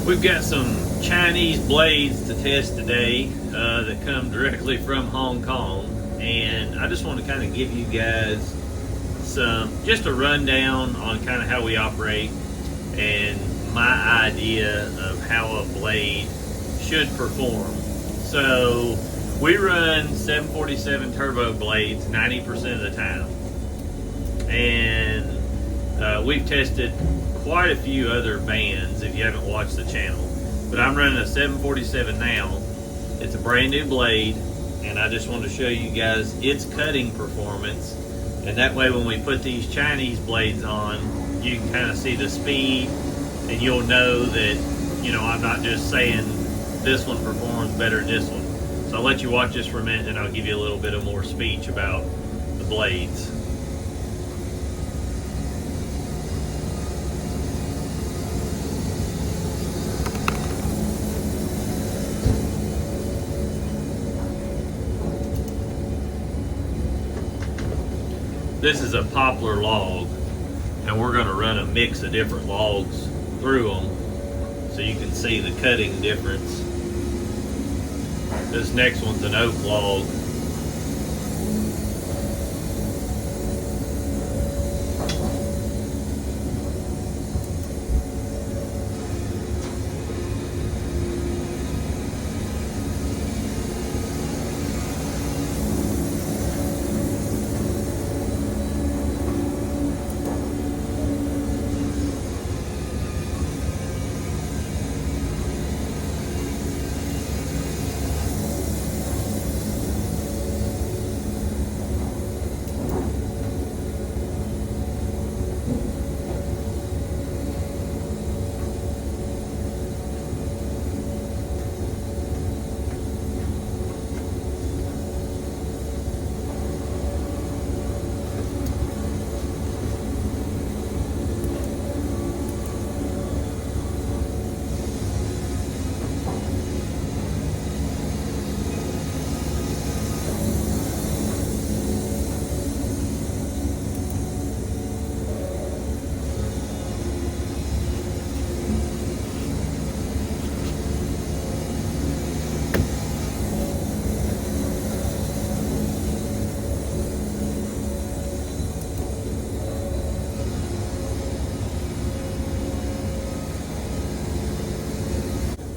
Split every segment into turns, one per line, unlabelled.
We've got some Chinese blades to test today that come directly from Hong Kong, and I just want to kind of give you guys just a rundown on kind of how we operate and my idea of how a blade should perform. So we run 747 turbo blades 90% of the time, and we've tested quite a few other bands if you haven't watched the channel, but I'm running a 747 now. It's a brand new blade, and I just want to show you guys its cutting performance, and that way when we put these Chinese blades on, you can kind of see the speed, and you'll know that, you know, I'm not just saying this one performs better than this one. So I'll let you watch this for a minute, and I'll give you a little bit of more speech about the blades. This is a poplar log, and we're going to run a mix of different logs through them so you can see the cutting difference. This next one's an oak log.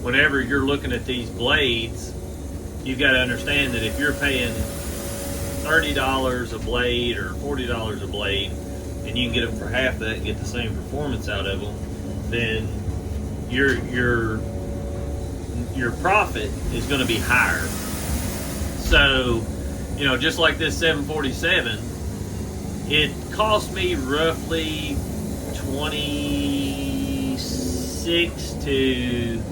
Whenever you're looking at these blades, you've got to understand that if you're paying $30 a blade or $40 a blade, and you can get them for half that and get the same performance out of them, then your profit is going to be higher. So, you know, just like this 747, it cost me roughly $26 to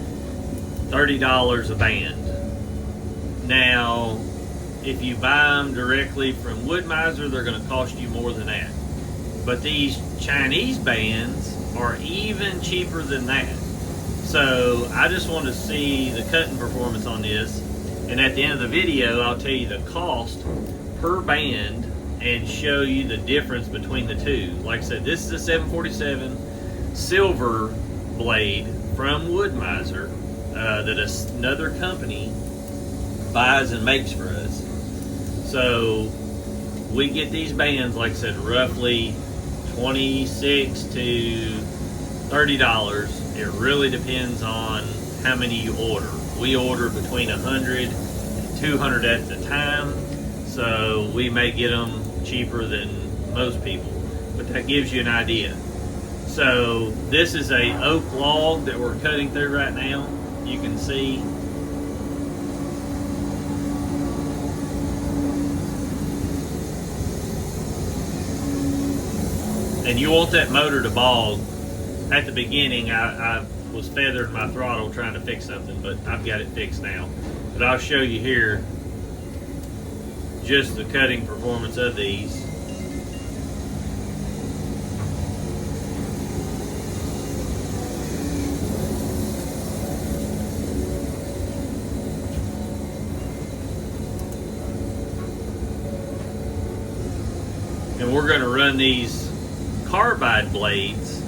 $30 a band. Now, if you buy them directly from Woodmizer, they're going to cost you more than that. But these Chinese bands are even cheaper than that. So I just want to see the cutting performance on this, and at the end of the video I'll tell you the cost per band and show you the difference between the two. Like I said, this is a 747 silver blade from Woodmizer that another company buys and makes for us. So we get these bands, like I said, roughly $26 to $30. It really depends on how many you order. We order between 100 and 200 at the time, so we may get them cheaper than most people, but that gives you an idea. So this is a oak log that we're cutting through right now. You can see and you want that motor to bog. At the beginning I was feathering my throttle trying to fix something, but I've got it fixed now. But I'll show you here just the cutting performance of these. And we're going to run these carbide blades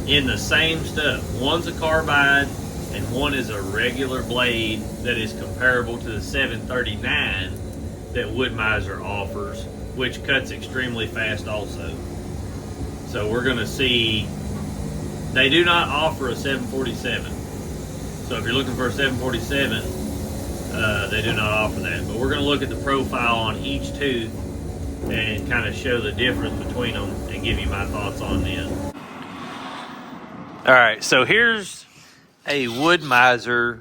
in the same stuff. One's a carbide and one is a regular blade that is comparable to the 739 that Woodmizer offers, which cuts extremely fast also. So we're going to see, they do not offer a 747. So if you're looking for a 747, they do not offer that. But we're going to look at the profile on each tooth and kind of show the difference between them and give you my thoughts on them. All right, so here's a Woodmizer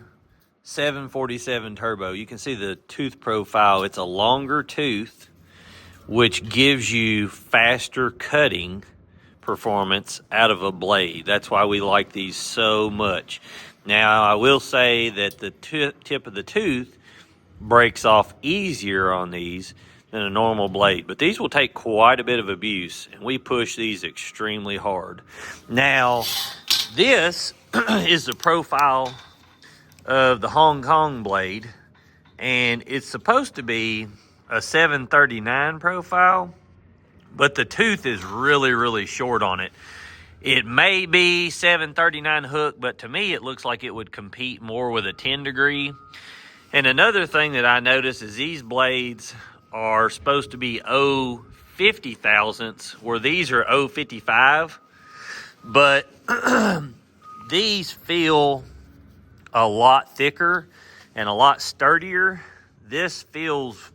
747 Turbo. You can see the tooth profile. It's a longer tooth, which gives you faster cutting performance out of a blade. That's why we like these so much. Now, I will say that the tip of the tooth breaks off easier on these than a normal blade, but these will take quite a bit of abuse, and we push these extremely hard. Now, this is the profile of the Hong Kong blade, and it's supposed to be a 739 profile, but the tooth is really short on it. It may be 739 hook, but to me it looks like it would compete more with a 10 degree. And another thing that I noticed is these blades are supposed to be 0.50 thousandths, where these are 0.55, but these feel a lot thicker and a lot sturdier. This feels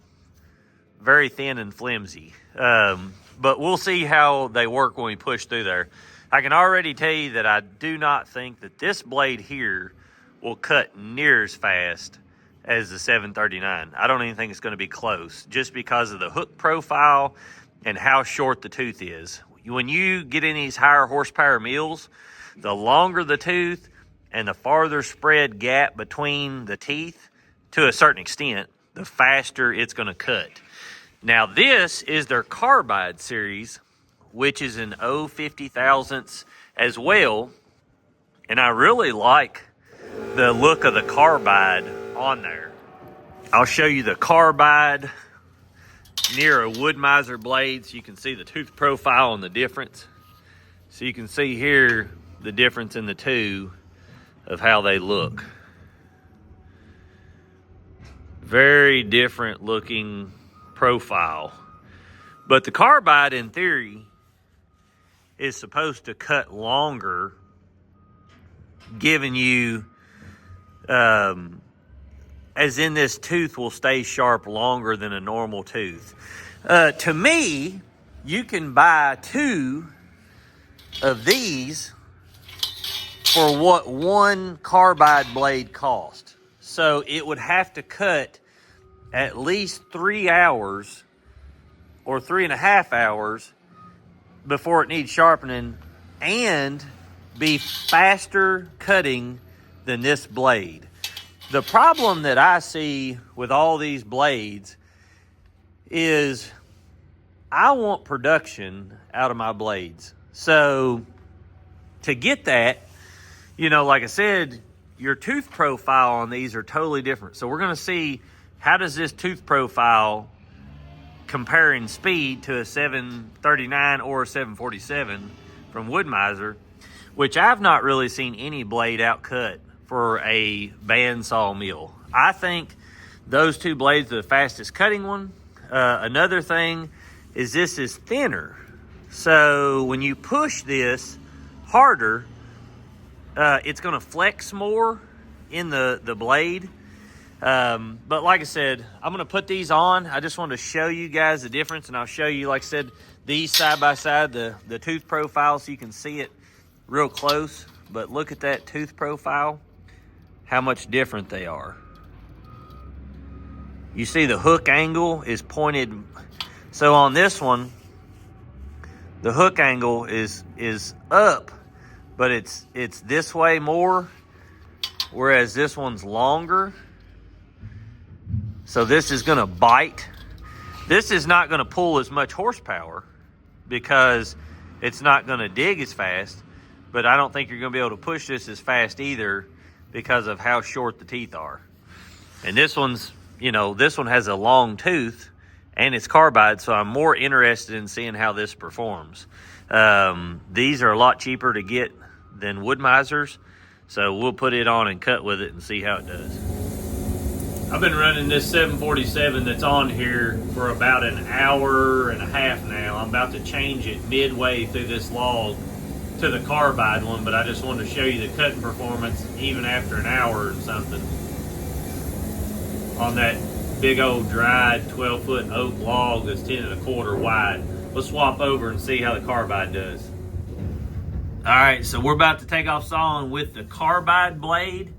very thin and flimsy, but we'll see how they work when we push through there. I can already tell you that I do not think that this blade here will cut near as fast as the 739. I don't even think it's going to be close, just because of the hook profile and how short the tooth is. When you get in these higher horsepower mills, the longer the tooth and the farther spread gap between the teeth, to a certain extent, the faster it's going to cut. Now, this is their Carbide series, which is an 0.50 thousandths as well, and I really like the look of the Carbide on there. I'll show you the Carbide near a Woodmizer blade so you can see the tooth profile and the difference. So you can see here the difference in the two of how they look. Very different looking profile. But the Carbide, in theory, is supposed to cut longer, giving you, as in this tooth will stay sharp longer than a normal tooth. To me, you can buy 2 of these for what one Carbide blade cost. So it would have to cut at least 3 hours or 3.5 hours before it needs sharpening, and be faster cutting than this blade. The problem that I see with all these blades is I want production out of my blades. So to get that, you know, like I said, your tooth profile on these are totally different. So we're going to see, how does this tooth profile compare in speed to a 739 or a 747 from Woodmizer, which I've not really seen any blade outcut for a bandsaw mill. I think those 2 blades are the fastest cutting one. Another thing is this is thinner. So when you push this harder, it's going to flex more in the blade. But like I said, I'm going to put these on. I just wanted to show you guys the difference, and I'll show you, like I said, these side by side, the tooth profile, so you can see it real close. But look at that tooth profile, how much different they are. You see the hook angle is pointed. So on this one, the hook angle is up, but it's this way more, whereas this one's longer. So this is going to bite. This is not going to pull as much horsepower because it's not going to dig as fast, but I don't think you're going to be able to push this as fast either because of how short the teeth are. And this one's, you know, this one has a long tooth and it's Carbide, so I'm more interested in seeing how this performs. These are a lot cheaper to get than Woodmizer's. So we'll put it on and cut with it and see how it does. I've been running this 747 that's on here for about an hour and a half now. I'm about to change it midway through this log to the Carbide one, but I just wanted to show you the cutting performance even after an hour or something on that big old dried 12-foot oak log that's 10 1/4 wide. Let's swap over and see how the Carbide does. All right, so we're about to take off sawing with the Carbide blade,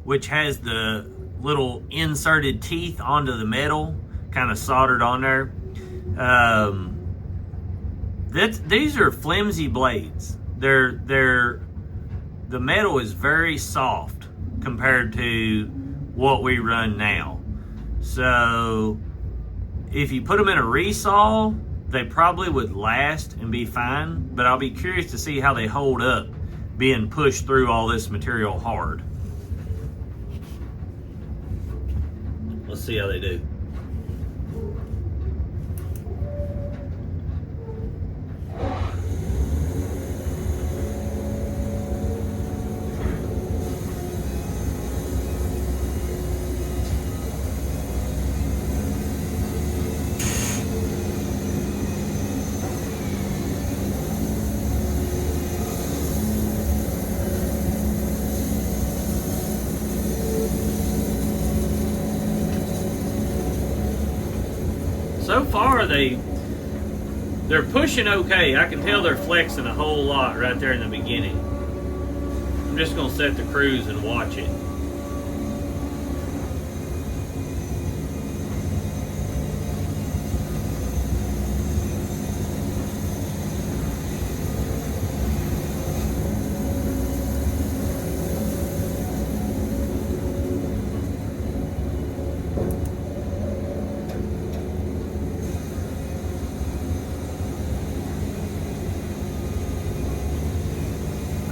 which has the little inserted teeth onto the metal, kind of soldered on there. These are flimsy blades. The metal is very soft compared to what we run now. So if you put them in a resaw, they probably would last and be fine, but I'll be curious to see how they hold up being pushed through all this material hard. Let's see how they do. So far, they're pushing okay. I can tell they're flexing a whole lot right there in the beginning. I'm just gonna set the cruise and watch it.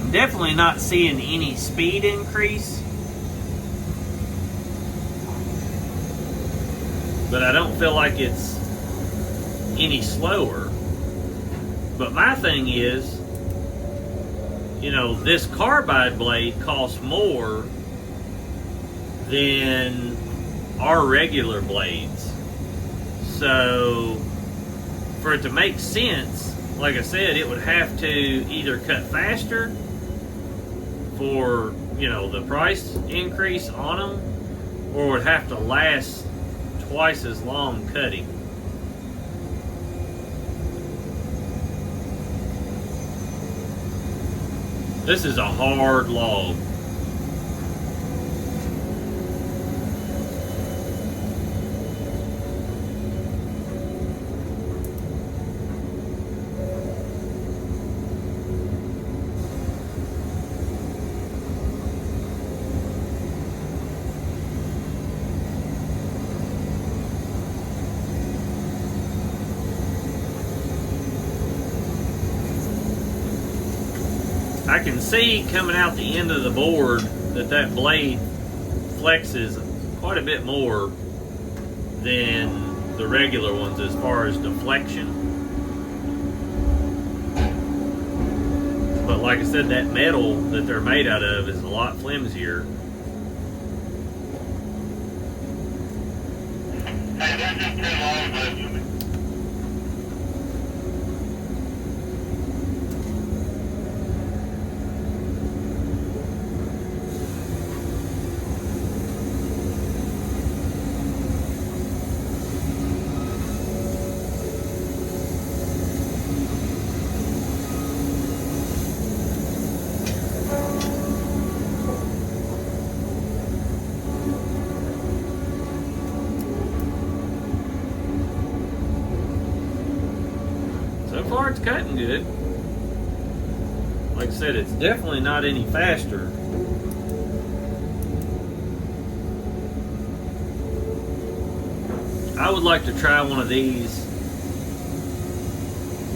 Definitely not seeing any speed increase, but I don't feel like it's any slower. But my thing is, you know, this Carbide blade costs more than our regular blades. So for it to make sense, like I said, it would have to either cut faster for, you know, the price increase on them, or would have to last twice as long cutting. This is a hard log. I can see coming out the end of the board that blade flexes quite a bit more than the regular ones as far as deflection. But like I said, that metal that they're made out of is a lot flimsier.
Hey, they're just 10 long blades to me.
So far it's cutting good. Like I said, it's definitely not any faster. I would like to try one of these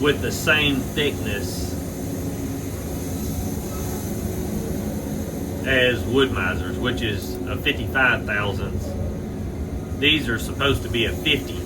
with the same thickness as Woodmizer's, which is a 55 thousandths. These are supposed to be a 50.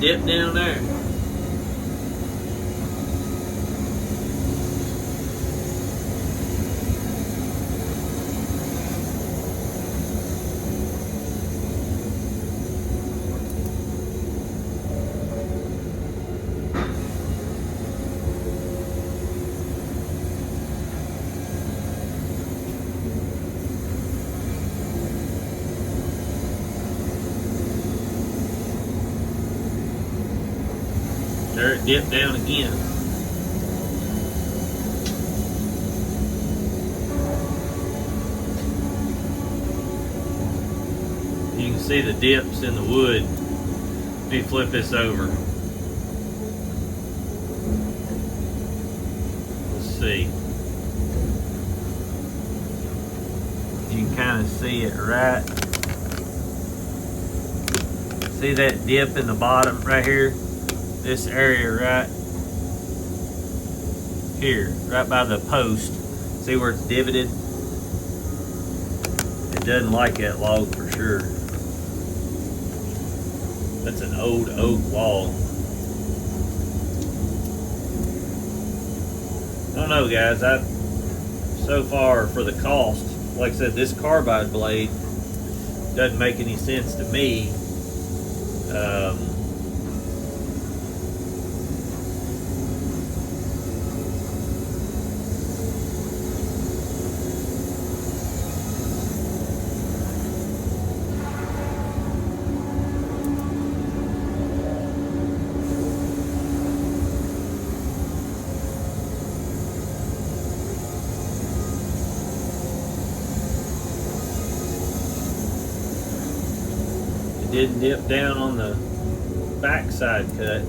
dip down there? There it dipped down again. You can see the dips in the wood. Let me flip this over. Let's see. You can kind of see it right. See that dip in the bottom right here? This area right here, right by the post. See where it's divoted? It doesn't like that log for sure. That's an old oak log. I don't know, guys. So far for the cost, like I said, this carbide blade doesn't make any sense to me. Didn't dip down on the backside cut.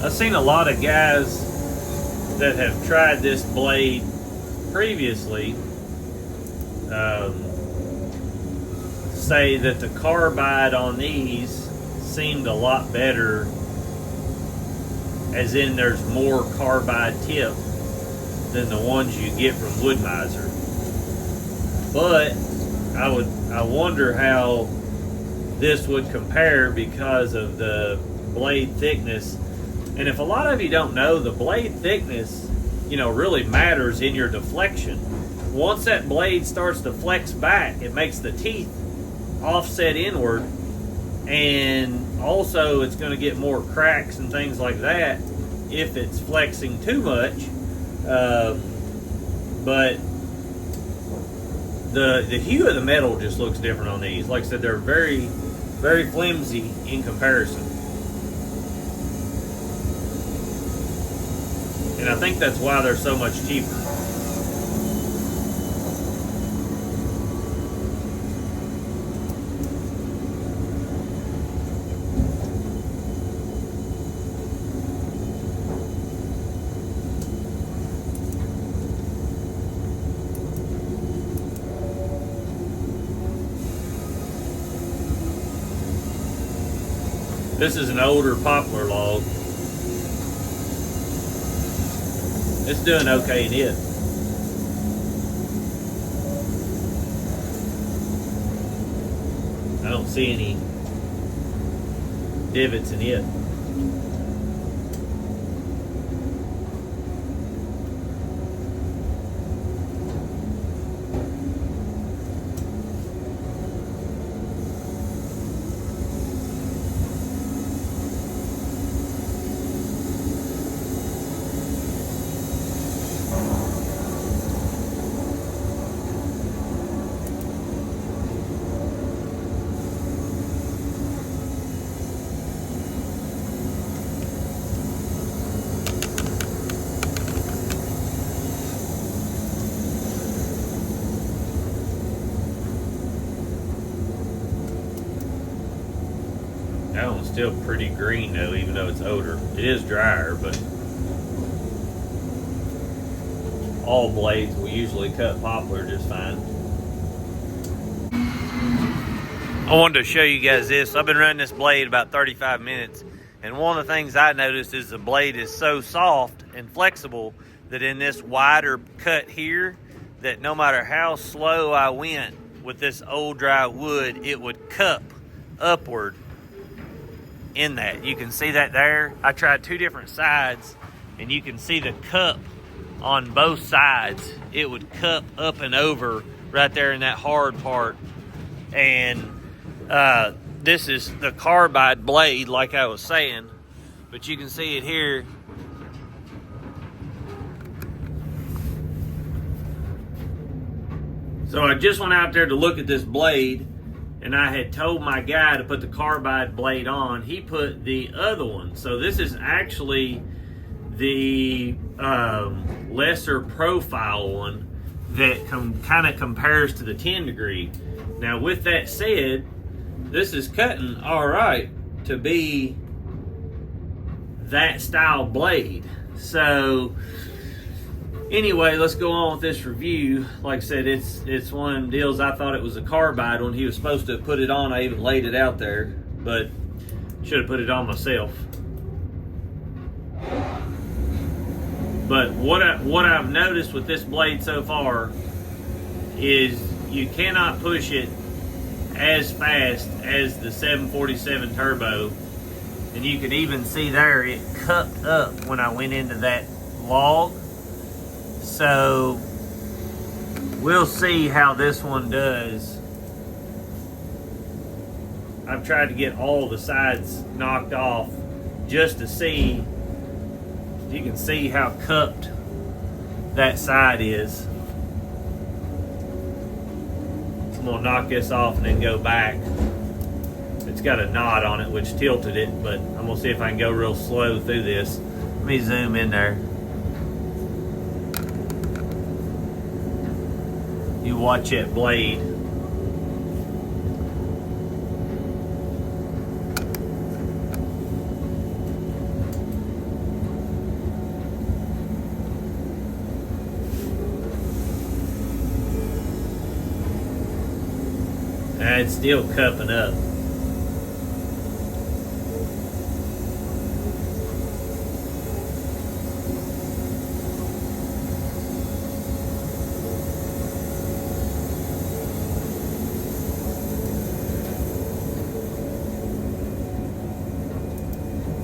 I've seen a lot of guys that have tried this blade previously say that the carbide on these seemed a lot better, as in there's more carbide tip than the ones you get from Woodmizer. But I wonder how this would compare because of the blade thickness. And if a lot of you don't know, the blade thickness, really matters in your deflection. Once that blade starts to flex back, it makes the teeth offset inward, and also it's going to get more cracks and things like that if it's flexing too much. But the hue of the metal just looks different on these. Like I said, they're very, very flimsy in comparison. And I think that's why they're so much cheaper. This is an older poplar log. It's doing okay in it. I don't see any divots in it. That one's still pretty green though, even though it's older. It is drier, but all blades. We usually cut poplar just fine. I wanted to show you guys this. I've been running this blade about 35 minutes, and one of the things I noticed is the blade is so soft and flexible that in this wider cut here, that no matter how slow I went with this old dry wood, it would cup upward in that. You can see that there. I tried two different sides, and you can see the cup on both sides. It would cup up and over right there in that hard part. And this is the carbide blade, like I was saying, but you can see it here. So I just went out there to look at this blade, and I had told my guy to put the carbide blade on. He put the other one. So this is actually the lesser profile one that kind of compares to the 10 degree. Now with that said, this is cutting all right to be that style blade. So anyway, let's go on with this review. Like I said, it's one of them deals. I thought it was a carbide when he was supposed to put it on. I even laid it out there, but should have put it on myself. But what I've noticed with this blade so far is you cannot push it as fast as the 747 turbo, and you can even see there it cupped up when I went into that log. So we'll see how this one does. I've tried to get all the sides knocked off just to see. You can see how cupped that side is. I'm gonna knock this off and then go back. It's got a knot on it which tilted it, but I'm gonna see if I can go real slow through this. Let me zoom in there. You watch that blade. And it's still cupping up.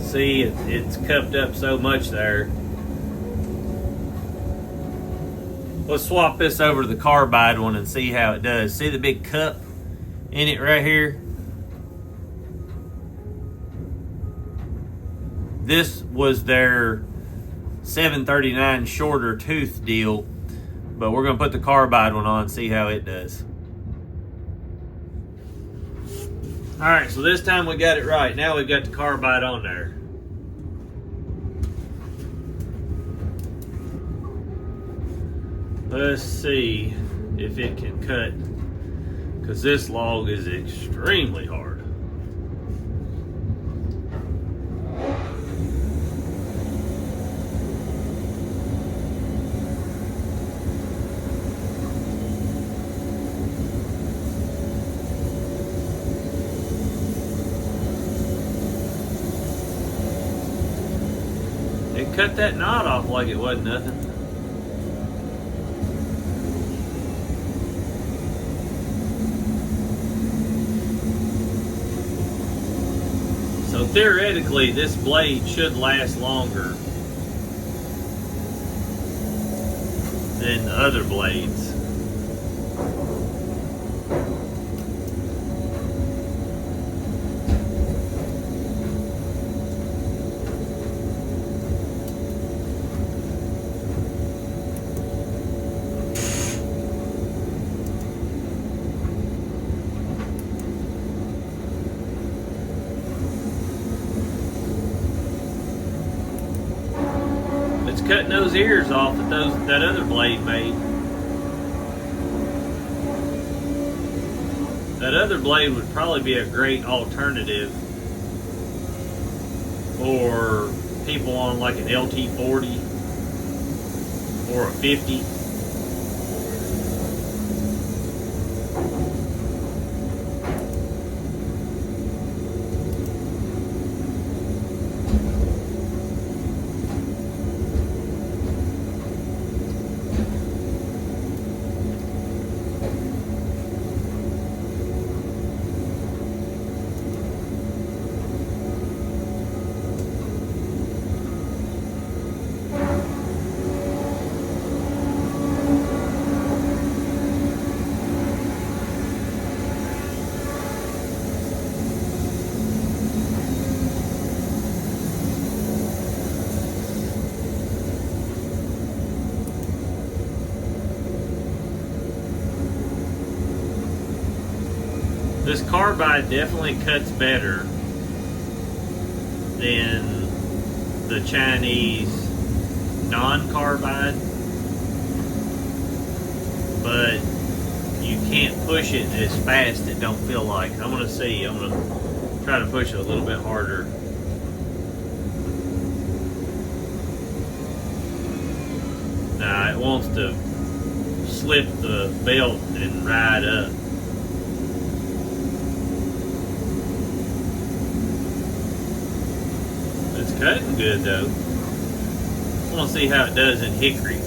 See, it's cupped up so much there. Let's swap this over to the carbide one and see how it does. See the big cup in it right here? This was their 739 shorter tooth deal, but we're gonna put the carbide one on and see how it does. All right, so this time we got it right. Now we've got the carbide on there. Let's see if it can cut, because this log is extremely hard. It cut that knot off like it wasn't nothing. So theoretically, this blade should last longer than the other blades. Cutting those ears off that other blade made. That other blade would probably be a great alternative for people on like an LT40 or a 50. This Carbide definitely cuts better than the Chinese non-Carbide, but you can't push it as fast. It don't feel like. I'm gonna see. I'm gonna try to push it a little bit harder. Now it wants to slip the belt and ride up. It's cutting good though. I want to see how it does in Hickory.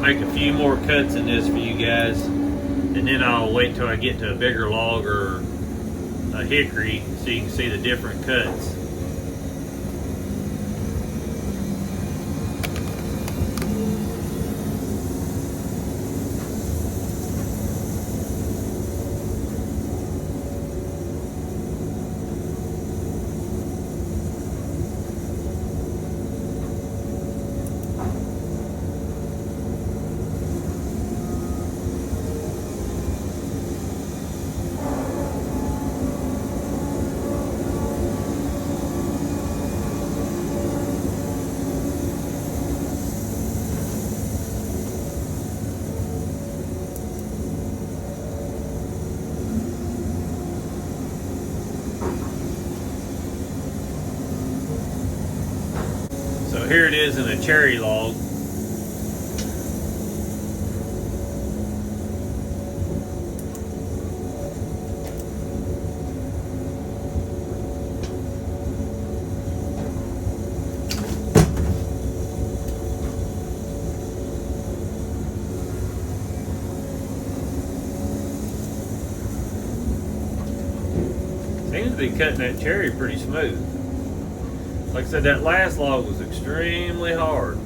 Make a few more cuts in this for you guys, and then I'll wait till I get to a bigger log or a hickory so you can see the different cuts. So here it is in a cherry log. Seems to be cutting that cherry pretty smooth. Like I said, that last log was extremely hard.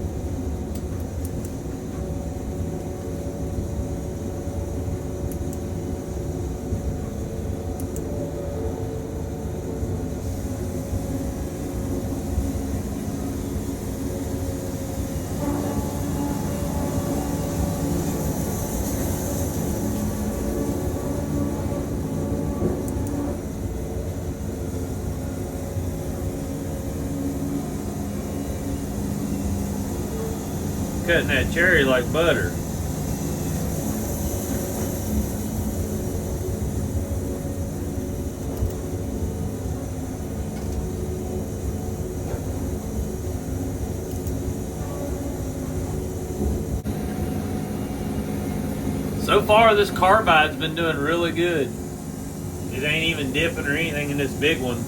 Cutting that cherry like butter. So far this Carbide's been doing really good. It ain't even dipping or anything in this big one.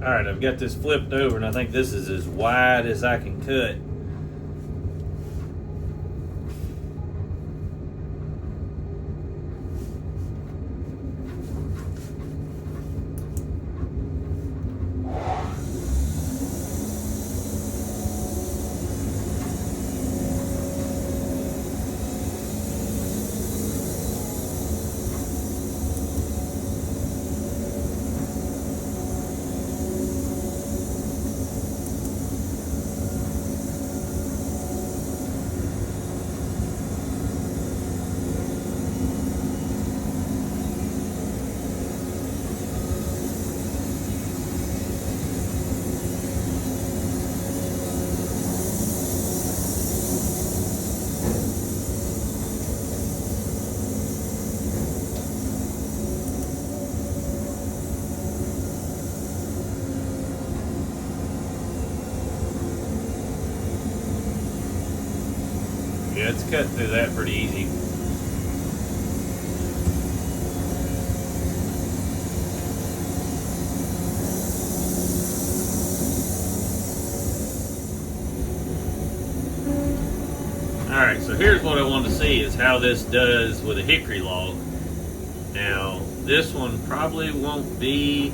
Alright, I've got this flipped over and I think this is as wide as I can cut. Yeah, it's cut through that pretty easy. Alright, so here's what I want to see is how this does with a hickory log. Now, this one probably won't be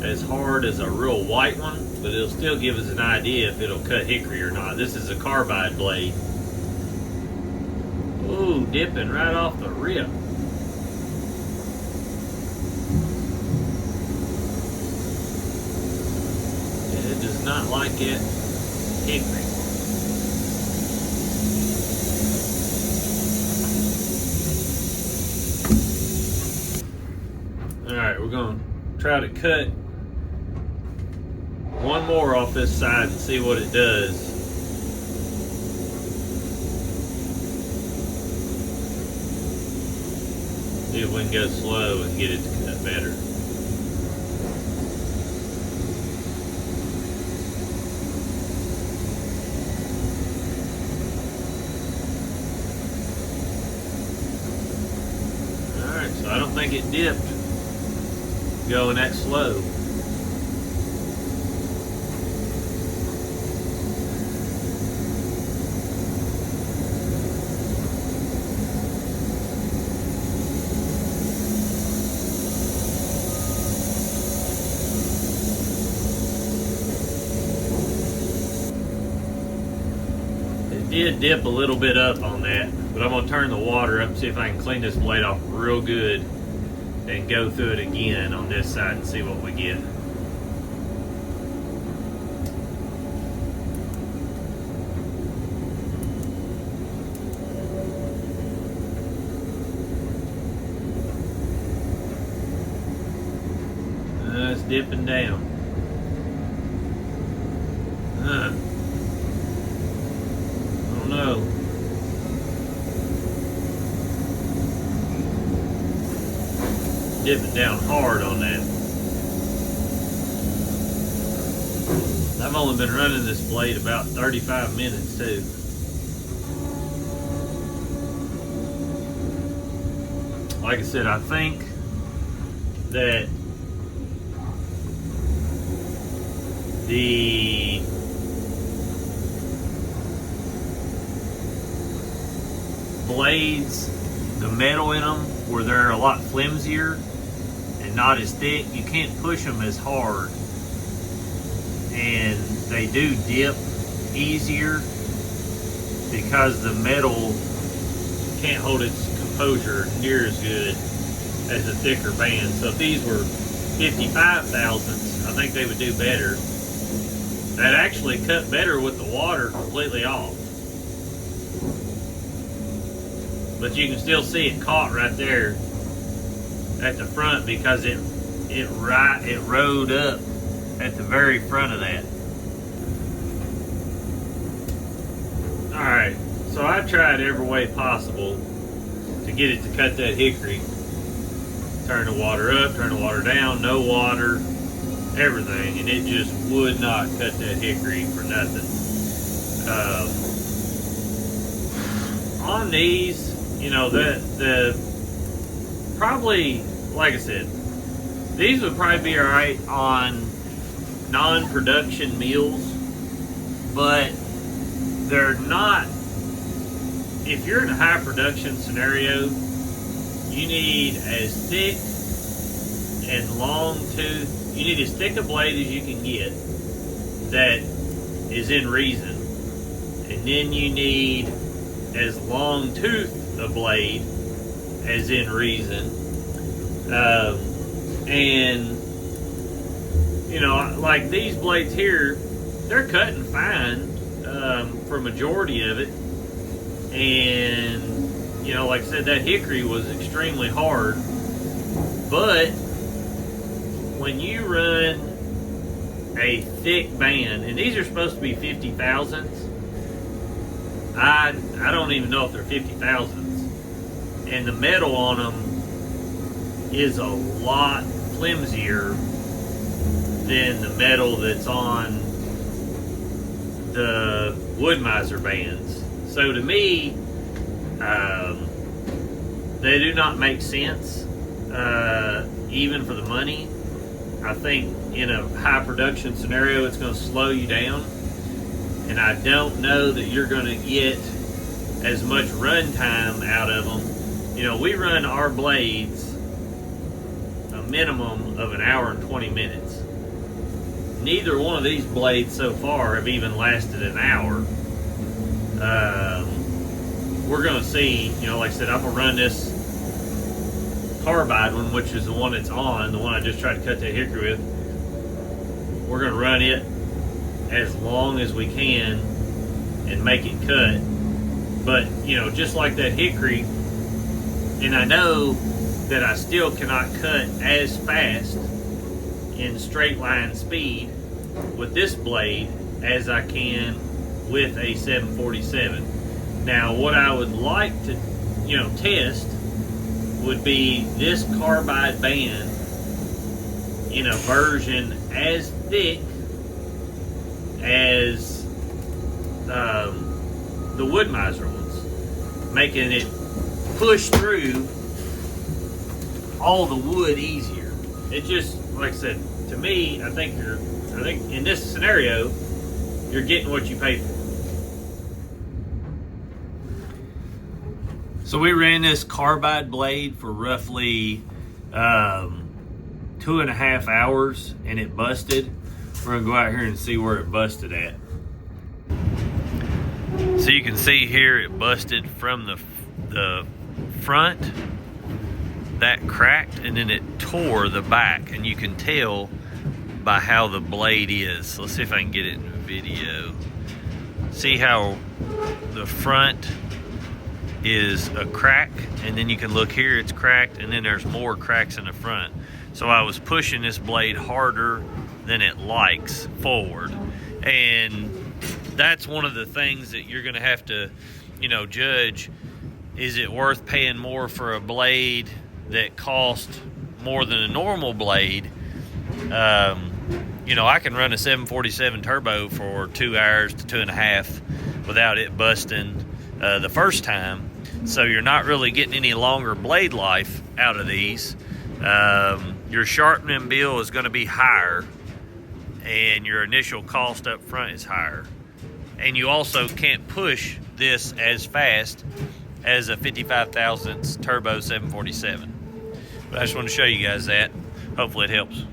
as hard as a real white one, but it'll still give us an idea if it'll cut hickory or not. This is a carbide blade. Ooh, dipping right off the rip. And it does not like it hickory. Alright, we're going to try to cut one more off this side and see what it does. See if we can go slow and get it to cut better. Alright, so I don't think it dipped going that slow. Did dip a little bit up on that, but I'm going to turn the water up and see if I can clean this blade off real good and go through it again on this side and see what we get. It's dipping down. No. Dipping down hard on that. I've only been running this blade about 35 minutes too. Like I said, I think that the blades, the metal in them, where they're a lot flimsier and not as thick, you can't push them as hard, and they do dip easier because the metal can't hold its composure near as good as a thicker band. So if these were 55 thousandths, I think they would do better. That actually cut better with the water completely off. But you can still see it caught right there at the front because it rode up at the very front of that. Alright, so I tried every way possible to get it to cut that hickory. Turn the water up, turn the water down, no water, everything, and it just would not cut that hickory for nothing. On these, you know, the probably, like I said, these would probably be alright on non-production mills, but they're not. If you're in a high production scenario, you need as thick and long tooth. You need as thick a blade as you can get that is in reason, and then you need as long tooth a blade as in reason. And you know, like these blades here, they're cutting fine for a majority of it. And you know, like I said, that hickory was extremely hard. But when you run a thick band, and these are supposed to be 50 thousandths, I don't even know if they're 50 thousandths, and the metal on them is a lot flimsier than the metal that's on the Woodmizer bands. So to me, they do not make sense, even for the money. I think in a high production scenario, it's going to slow you down, and I don't know that you're going to get as much run time out of them. You know, we run our blades a minimum of an hour and 20 minutes. Neither one of these blades so far have even lasted an hour. We're going to see, you know, like I said, I'm going to run this Carbide one, which is the one that's on, the one I just tried to cut that hickory with. We're going to run it as long as we can and make it cut. But, you know, just like that hickory, and I know that I still cannot cut as fast in straight line speed with this blade as I can with a 747. Now, what I would like to, you know, test would be this Carbide band in a version as thick as the Woodmizer ones, making it push through all the wood easier. It just, like I said, to me, I think in this scenario, you're getting what you pay for. So we ran this Carbide blade for roughly 2.5 hours, and it busted. We're gonna go out here and see where it busted at. So you can see here it busted from the front. That cracked, and then it tore the back, and you can tell by how the blade is. So let's see if I can get it in video. See how the front is a crack, and then you can look here, it's cracked, and then there's more cracks in the front. So I was pushing this blade harder than it likes forward, and that's one of the things that you're gonna have to, you know, judge. Is it worth paying more for a blade that costs more than a normal blade? You know, I can run a 747 turbo for 2 hours to 2.5 without it busting the first time. So you're not really getting any longer blade life out of these. Your sharpening bill is going to be higher, and your initial cost up front is higher. And you also can't push this as fast as a 55 thousandths turbo 747. But I just want to show you guys that. Hopefully it helps.